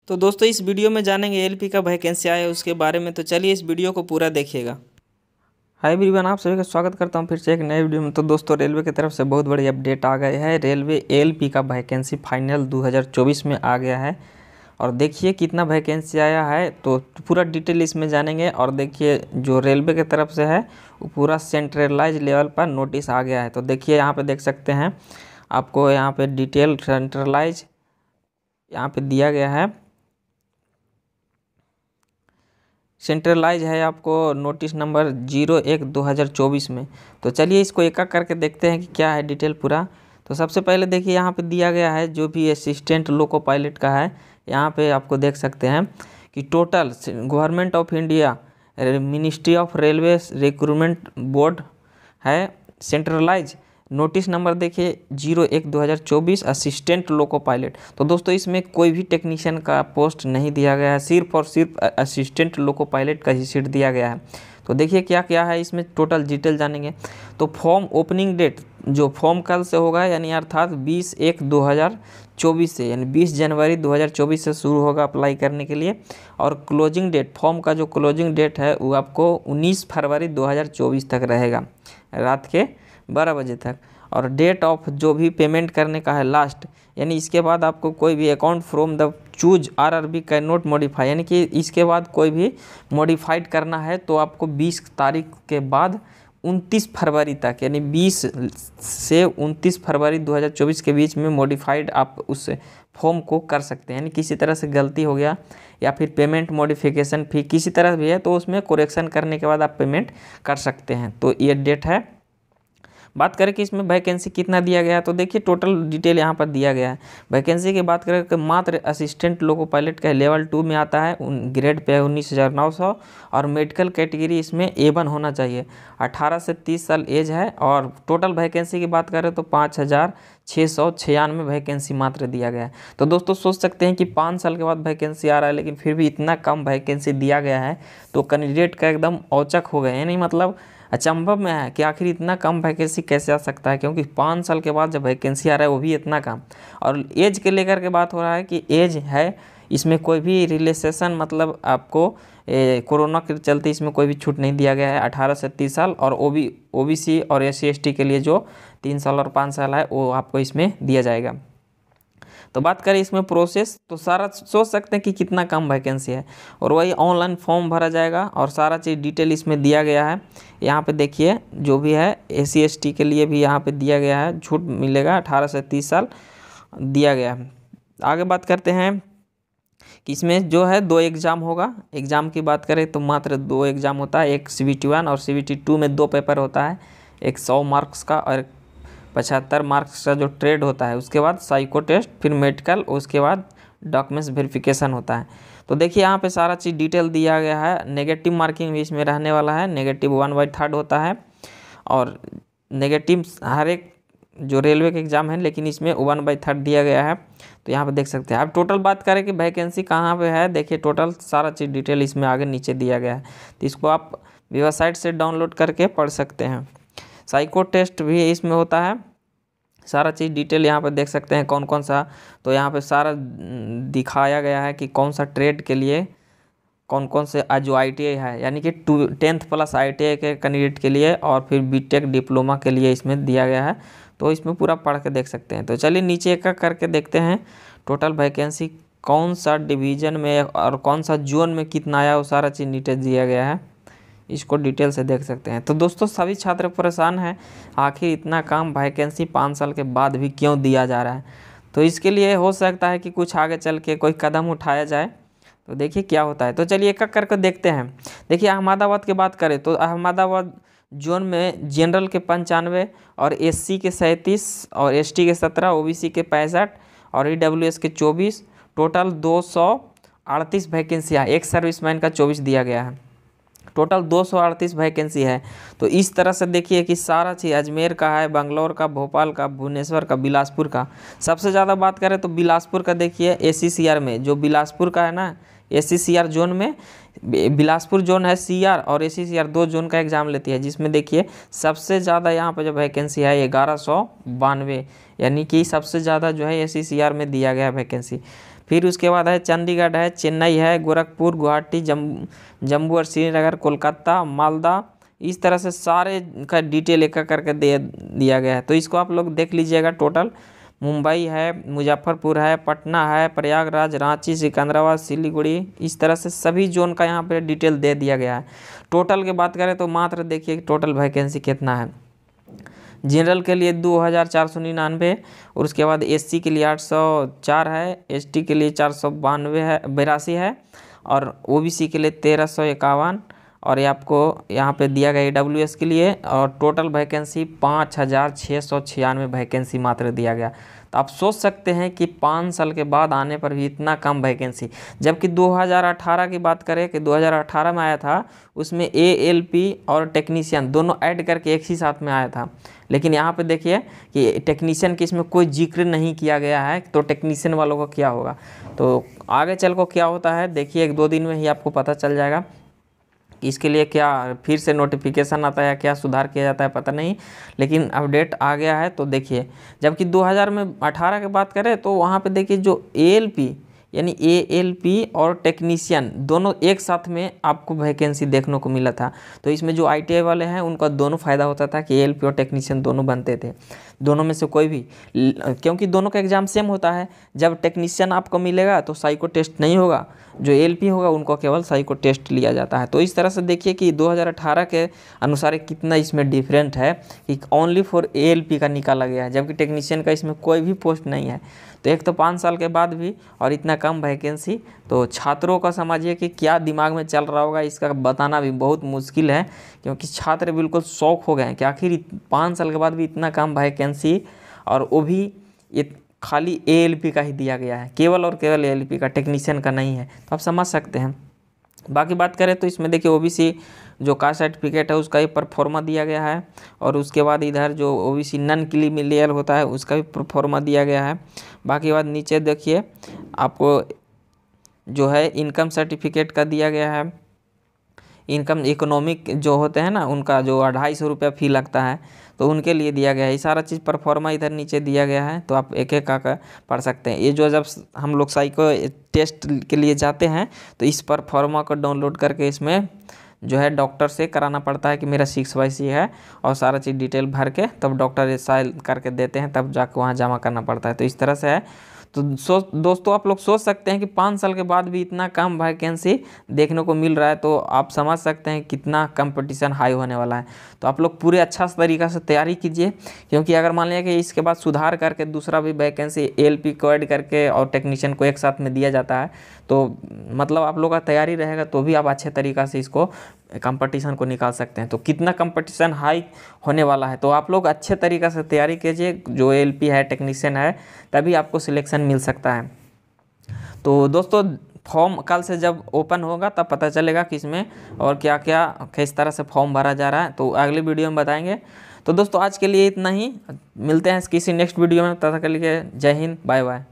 तो दोस्तों इस वीडियो में जानेंगे एलपी का वैकेंसी आया है उसके बारे में। तो चलिए इस वीडियो को पूरा देखिएगा। हाय एवरीवन, आप सभी का स्वागत करता हूं फिर से एक नए वीडियो में। तो दोस्तों रेलवे की तरफ से बहुत बड़ी अपडेट आ गई है। रेलवे एलपी का वैकेंसी फाइनल 2024 में आ गया है और देखिए कितना वैकेंसी आया है। तो पूरा डिटेल इसमें जानेंगे। और देखिए जो रेलवे की तरफ से है वो पूरा सेंट्रलाइज लेवल पर नोटिस आ गया है। तो देखिए यहाँ पे देख सकते हैं, आपको यहाँ पे डिटेल सेंट्रलाइज यहाँ पे दिया गया है। सेंट्रलाइज है आपको नोटिस नंबर 01/2024 में। तो चलिए इसको एक एक करके देखते हैं कि क्या है डिटेल पूरा। तो सबसे पहले देखिए यहाँ पे दिया गया है जो भी असिस्टेंट लोको पायलट का है। यहाँ पे आपको देख सकते हैं कि total government of India ministry of railway recruitment board है सेंट्रलाइज नोटिस नंबर देखिए 01/2024 असिस्टेंट लोको पायलट। तो दोस्तों इसमें कोई भी टेक्नीशियन का पोस्ट नहीं दिया गया है, सिर्फ और सिर्फ असिस्टेंट लोको पायलट का ही सीट दिया गया है। तो देखिए क्या क्या है इसमें टोटल डिटेल जानेंगे। तो फॉर्म ओपनिंग डेट जो फॉर्म कल से होगा यानी अर्थात 20/1/2024 से यानी 20 जनवरी 2024 से शुरू होगा अप्लाई करने के लिए। और क्लोजिंग डेट फॉर्म का जो क्लोजिंग डेट है वो आपको 19 फरवरी 2024 तक रहेगा, रात के 12 बजे तक। और डेट ऑफ जो भी पेमेंट करने का है लास्ट, यानी इसके बाद आपको कोई भी account from the choose RRB can not modify, यानी कि इसके बाद कोई भी मॉडिफाइड करना है तो आपको 20 तारीख के बाद 29 फरवरी तक यानी 20 से 29 फरवरी 2024 के बीच में मॉडिफाइड आप उस फॉर्म को कर सकते हैं। यानी किसी तरह से गलती हो गया या फिर पेमेंट मॉडिफिकेशन फी किसी तरह भी है तो उसमें कोरेक्शन करने के बाद आप पेमेंट कर सकते हैं। तो ये डेट है। बात करें कि इसमें वैकेंसी कितना दिया गया है तो देखिए टोटल डिटेल यहाँ पर दिया गया है। वैकेंसी की बात करें तो मात्र असिस्टेंट लोको पायलट का लेवल 2 में आता है, ग्रेड पे है 19,900 और मेडिकल कैटेगरी इसमें A1 होना चाहिए। 18 से 30 साल एज है। और टोटल वैकेंसी की बात करें तो 5,696 वैकेंसी मात्र दिया गया है। तो दोस्तों सोच सकते हैं कि 5 साल के बाद वैकेंसी आ रहा है लेकिन फिर भी इतना कम वैकेंसी दिया गया है तो कैंडिडेट का एकदम औचक हो गए, यानी मतलब अचंभव में है कि आखिर इतना कम वैकेंसी कैसे आ सकता है, क्योंकि 5 साल के बाद जब वैकेंसी आ रहा है वो भी इतना कम। और एज के लेकर के बात हो रहा है कि एज है इसमें कोई भी रिलैक्सेशन मतलब आपको कोरोना के चलते इसमें कोई भी छूट नहीं दिया गया है। 18 से 30 साल और OBC और SC/ST के लिए जो 3 साल और 5 साल है वो आपको इसमें दिया जाएगा। तो बात करें इसमें प्रोसेस तो सारा सोच सकते हैं कि कितना कम वैकेंसी है। और वही ऑनलाइन फॉर्म भरा जाएगा और सारा चीज़ डिटेल इसमें दिया गया है। यहाँ पे देखिए जो भी है SC/ST के लिए भी यहाँ पे दिया गया है, छूट मिलेगा 18 से 30 साल दिया गया है। आगे बात करते हैं कि इसमें जो है 2 एग्ज़ाम होगा। एग्ज़ाम की बात करें तो मात्र 2 एग्ज़ाम होता है, एक CBT 1 और CBT 2 में 2 पेपर होता है, एक 100 मार्क्स का और 75 मार्क्स का जो ट्रेड होता है। उसके बाद साइको टेस्ट, फिर मेडिकल, उसके बाद डॉक्यूमेंट्स वेरिफिकेशन होता है। तो देखिए यहाँ पे सारा चीज़ डिटेल दिया गया है। नेगेटिव मार्किंग भी इसमें रहने वाला है, नेगेटिव 1/3 होता है और नेगेटिव हर एक जो रेलवे के एग्ज़ाम है लेकिन इसमें 1/3 दिया गया है। तो यहाँ पे देख सकते हैं। अब टोटल बात करें कि वैकेंसी कहाँ पे है, देखिए टोटल सारा चीज़ डिटेल इसमें आगे नीचे दिया गया है। तो इसको आप वेबसाइट से डाउनलोड करके पढ़ सकते हैं। साइको टेस्ट भी इसमें होता है, सारा चीज़ डिटेल यहाँ पर देख सकते हैं कौन कौन सा। तो यहाँ पे सारा दिखाया गया है कि कौन सा ट्रेड के लिए कौन कौन से जो ITI है, यानी कि 10th प्लस ITI के कैंडिडेट के लिए और फिर BTech डिप्लोमा के लिए इसमें दिया गया है। तो इसमें पूरा पढ़ के देख सकते हैं। तो चलिए नीचे एक एक करके देखते हैं टोटल वैकेंसी कौन सा डिवीज़न में और कौन सा जोन में कितना आया, वो सारा चीज़ डिटेल दिया गया है, इसको डिटेल से देख सकते हैं। तो दोस्तों सभी छात्र परेशान हैं, आखिर इतना कम वैकेंसी 5 साल के बाद भी क्यों दिया जा रहा है। तो इसके लिए हो सकता है कि कुछ आगे चल के कोई कदम उठाया जाए। तो देखिए क्या होता है। तो चलिए एक एक करके देखते हैं। देखिए अहमदाबाद की बात करें तो अहमदाबाद जोन में जनरल के 95 और SC के 37 और ST के 17, OBC के 65 और EWS के 24, टोटल 238 वैकेंसियाँ, एक सर्विसमैन का 24 दिया गया है। टोटल 238 वैकेंसी है। तो इस तरह से देखिए कि सारा चीज़ अजमेर का है, बेंगलोर का, भोपाल का, भुवनेश्वर का, बिलासपुर का। सबसे ज़्यादा बात करें तो बिलासपुर का देखिए ACCR में जो बिलासपुर का है ना, ACCR जोन में बिलासपुर जोन है CR और ACCR 2 जोन का एग्ज़ाम लेती है, जिसमें देखिए सबसे ज़्यादा यहाँ पर जो वैकेंसी है 1192, यानी कि सबसे ज़्यादा जो है ACCR में दिया गया वैकेंसी। फिर उसके बाद है चंडीगढ़ है, चेन्नई है, गोरखपुर, गुवाहाटी, जम्मू और श्रीनगर, कोलकाता, मालदा, इस तरह से सारे का डिटेल एक एक करके दे दिया गया है। तो इसको आप लोग देख लीजिएगा। टोटल मुंबई है, मुजफ्फरपुर है, पटना है, प्रयागराज, रांची, सिकंदराबाद, सिलीगुड़ी, इस तरह से सभी जोन का यहाँ पे डिटेल दे दिया गया है। टोटल की बात करें तो मात्र देखिए टोटल वैकेंसी कितना है। जनरल के लिए 2499 और उसके बाद एससी के लिए 804 है, एसटी के लिए 492 है, 82 है, और ओबीसी के लिए 1351, और ये आपको यहाँ पे दिया गया ईडब्ल्यूएस के लिए, और टोटल वैकेंसी 5696 वैकेंसी मात्र दिया गया। तो आप सोच सकते हैं कि 5 साल के बाद आने पर भी इतना कम वैकेंसी, जबकि 2018 की बात करें कि 2018 में आया था, उसमें एएलपी और टेक्नीशियन दोनों ऐड करके एक ही साथ में आया था। लेकिन यहाँ पे देखिए कि टेक्नीशियन की इसमें कोई जिक्र नहीं किया गया है, तो टेक्नीशियन वालों का क्या होगा। तो आगे चल को क्या होता है देखिए, 1-2 दिन में ही आपको पता चल जाएगा कि इसके लिए क्या फिर से नोटिफिकेशन आता है या क्या सुधार किया जाता है, पता नहीं, लेकिन अपडेट आ गया है। तो देखिए, जबकि 2018 की बात करें तो वहाँ पे देखिए जो एएलपी यानी एएलपी और टेक्नीशियन दोनों एक साथ में आपको वैकेंसी देखने को मिला था। तो इसमें जो आईटीआई वाले हैं उनका दोनों फ़ायदा होता था कि एएलपी और टेक्नीशियन दोनों बनते थे, दोनों में से कोई भी, क्योंकि दोनों का एग्ज़ाम सेम होता है। जब टेक्नीशियन आपको मिलेगा तो साइको टेस्ट नहीं होगा, जो एएलपी होगा उनको केवल साइको टेस्ट लिया जाता है। तो इस तरह से देखिए कि 2018 के अनुसार कितना इसमें डिफरेंट है कि ओनली फॉर एएलपी का निकाला गया है, जबकि टेक्नीशियन का इसमें कोई भी पोस्ट नहीं है। तो एक तो 5 साल के बाद भी और इतना कम वैकेंसी, तो छात्रों का समझिए कि क्या दिमाग में चल रहा होगा, इसका बताना भी बहुत मुश्किल है, क्योंकि छात्र बिल्कुल शौक हो गए हैं कि आखिर 5 साल के बाद भी इतना कम वैकेंसी, और वो भी ये खाली एएलपी का ही दिया गया है, केवल और केवल एएलपी का, टेक्नीशियन का नहीं है। तो आप समझ सकते हैं। बाकी बात करें तो इसमें देखिए ओबीसी जो कास्ट सर्टिफिकेट है उसका भी परफॉर्मा दिया गया है, और उसके बाद इधर जो ओबीसी नॉन क्रीमिलियल होता है उसका भी परफॉर्मा दिया गया है। बाकी बात नीचे देखिए आपको जो है इनकम सर्टिफिकेट का दिया गया है, इनकम इकोनॉमिक जो होते हैं ना उनका जो 250 रुपया फ़ी लगता है, तो उनके लिए दिया गया है। ये सारा चीज़ परफॉर्मा इधर नीचे दिया गया है, तो आप एक एक आकर पढ़ सकते हैं। ये जो जब हम लोग साइको टेस्ट के लिए जाते हैं तो इस परफॉर्मा को डाउनलोड करके इसमें जो है डॉक्टर से कराना पड़ता है कि मेरा 6/C है, और सारा चीज़ डिटेल भर के तब डॉक्टर साइन करके देते हैं, तब जाकर वहाँ जमा करना पड़ता है। तो इस तरह से है। तो दोस्तों आप लोग सोच सकते हैं कि 5 साल के बाद भी इतना कम वैकेंसी देखने को मिल रहा है, तो आप समझ सकते हैं कितना कंपटीशन हाई होने वाला है। तो आप लोग पूरे अच्छा तरीक़ा से तैयारी कीजिए, क्योंकि अगर मान लिया कि इसके बाद सुधार करके दूसरा भी वैकेंसी एएलपी को ऐड करके और टेक्नीशियन को एक साथ में दिया जाता है, तो मतलब आप लोग का तैयारी रहेगा तो भी आप अच्छे तरीक़ा से इसको कंपटीशन को निकाल सकते हैं। तो कितना कंपटीशन हाई होने वाला है, तो आप लोग अच्छे तरीक़े से तैयारी कीजिए, जो एएलपी है, टेक्नीशियन है, तभी आपको सिलेक्शन मिल सकता है। तो दोस्तों फॉर्म कल से जब ओपन होगा तब पता चलेगा कि इसमें और क्या क्या किस तरह से फॉर्म भरा जा रहा है, तो अगले वीडियो में बताएंगे। तो दोस्तों आज के लिए इतना ही, मिलते हैं किसी नेक्स्ट वीडियो में, तब तक के लिए जय हिंद, बाय बाय।